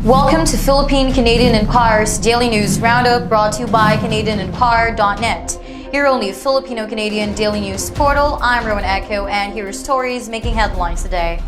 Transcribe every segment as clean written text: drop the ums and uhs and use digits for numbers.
Welcome to Philippine-Canadian Enquirer's Daily News Roundup, brought to you by CanadianEnquirer.net, your only Filipino-Canadian daily news portal. I'm Rowan Echo, and here are stories making headlines today.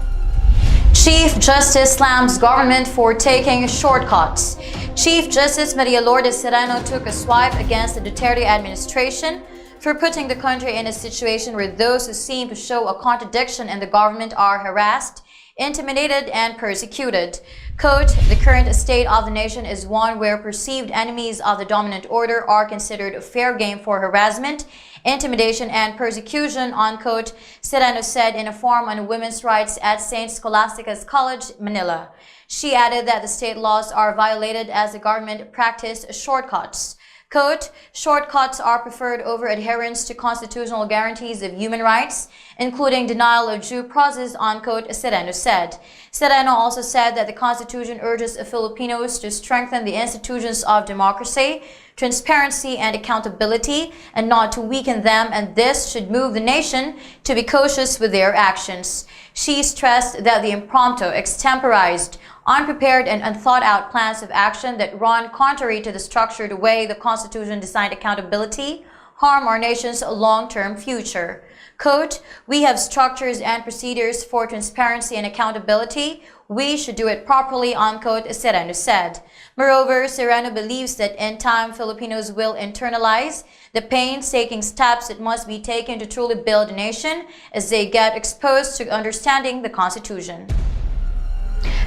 Chief Justice slams government for taking shortcuts. Chief Justice Maria Lourdes Sereno took a swipe against the Duterte administration for putting the country in a situation where those who seem to show a contradiction in the government are harassed, intimidated, and persecuted. Quote, the current state of the nation is one where perceived enemies of the dominant order are considered fair game for harassment, intimidation, and persecution, unquote, Sereno said in a forum on women's rights at St. Scholastica's College, Manila. She added that the state laws are violated as the government practiced shortcuts. Quote, shortcuts are preferred over adherence to constitutional guarantees of human rights, including denial of due process, unquote, Sereno said. Sereno also said that the Constitution urges Filipinos to strengthen the institutions of democracy, transparency, and accountability, and not to weaken them, and this should move the nation to be cautious with their actions. She stressed that the impromptu, extemporized, unprepared, and unthought-out plans of action that run contrary to the structured way the Constitution designed accountability harm our nation's long-term future. Quote, we have structures and procedures for transparency and accountability. We should do it properly, unquote, Sereno said. Moreover, Sereno believes that in time, Filipinos will internalize the painstaking steps that must be taken to truly build a nation as they get exposed to understanding the Constitution.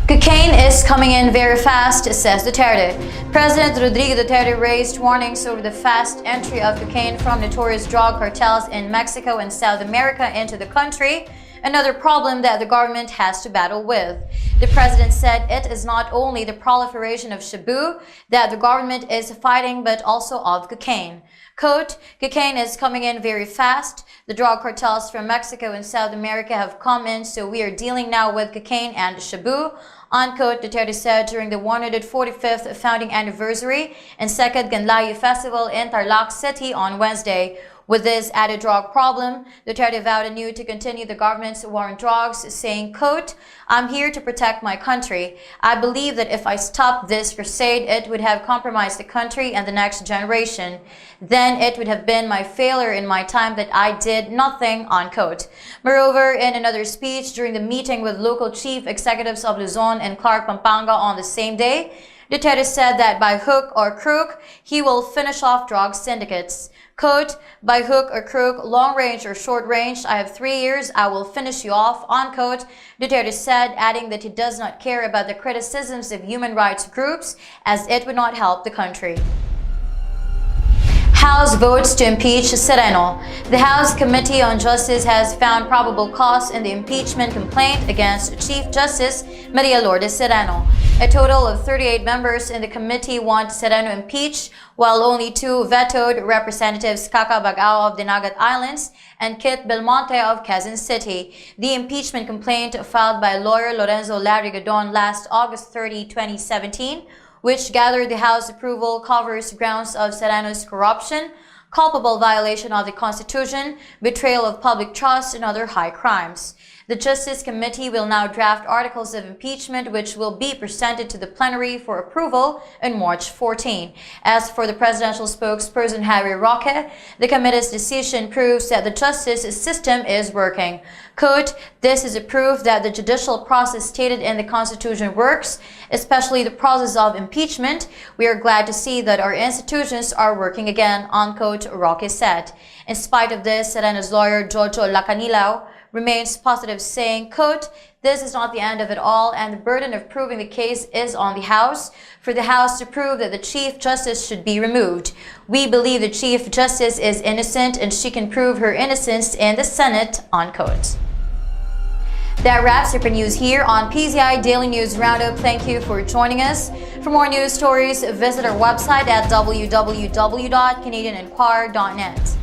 Cocaine is coming in very fast, says Duterte. President Rodrigo Duterte raised warnings over the fast entry of cocaine from notorious drug cartels in Mexico and South America into the country, another problem that the government has to battle with. The president said it is not only the proliferation of shabu that the government is fighting, but also of cocaine. Quote, cocaine is coming in very fast. The drug cartels from Mexico and South America have come in, so we are dealing now with cocaine and shabu, unquote, Duterte said during the 145th founding anniversary and Second Ganlayu Festival in Tarlac City on Wednesday. With this added drug problem, Duterte vowed anew to continue the government's war on drugs, saying, quote, I'm here to protect my country. I believe that if I stop this crusade, it would have compromised the country and the next generation. Then it would have been my failure in my time that I did nothing, unquote. Moreover, in another speech during the meeting with local chief executives of Luzon and Clark, Pampanga on the same day, Duterte said that by hook or crook, he will finish off drug syndicates. Quote, by hook or crook, long range or short range, I have 3 years, I will finish you off, unquote, Duterte said, adding that he does not care about the criticisms of human rights groups as it would not help the country. House votes to impeach Sereno. The House Committee on Justice has found probable cause in the impeachment complaint against Chief Justice Maria Lourdes Sereno. A total of 38 members in the committee want Sereno impeached, while only 2 vetoed, Representatives Kaka Bagao of the Gov't Islands and Kit Belmonte of Quezon City. The impeachment complaint filed by lawyer Lorenzo Larry Gadon last August 30, 2017, which gathered the House approval, covers grounds of Sereno's corruption, culpable violation of the Constitution, betrayal of public trust, and other high crimes. The Justice Committee will now draft articles of impeachment, which will be presented to the plenary for approval on March 14. As for the presidential spokesperson Harry Roque, the committee's decision proves that the justice system is working. Quote, this is a proof that the judicial process stated in the Constitution works, especially the process of impeachment. We are glad to see that our institutions are working again, unquote, Roque said. In spite of this, Sereno's lawyer Jojo Lacanilao remains positive, saying, quote, this is not the end of it all, and the burden of proving the case is on the House, for the House to prove that the Chief Justice should be removed. We believe the Chief Justice is innocent and she can prove her innocence in the Senate, unquote. That wraps up our news here on PZI Daily News Roundup. Thank you for joining us. For more news stories, visit our website at www.canadianenquirer.net.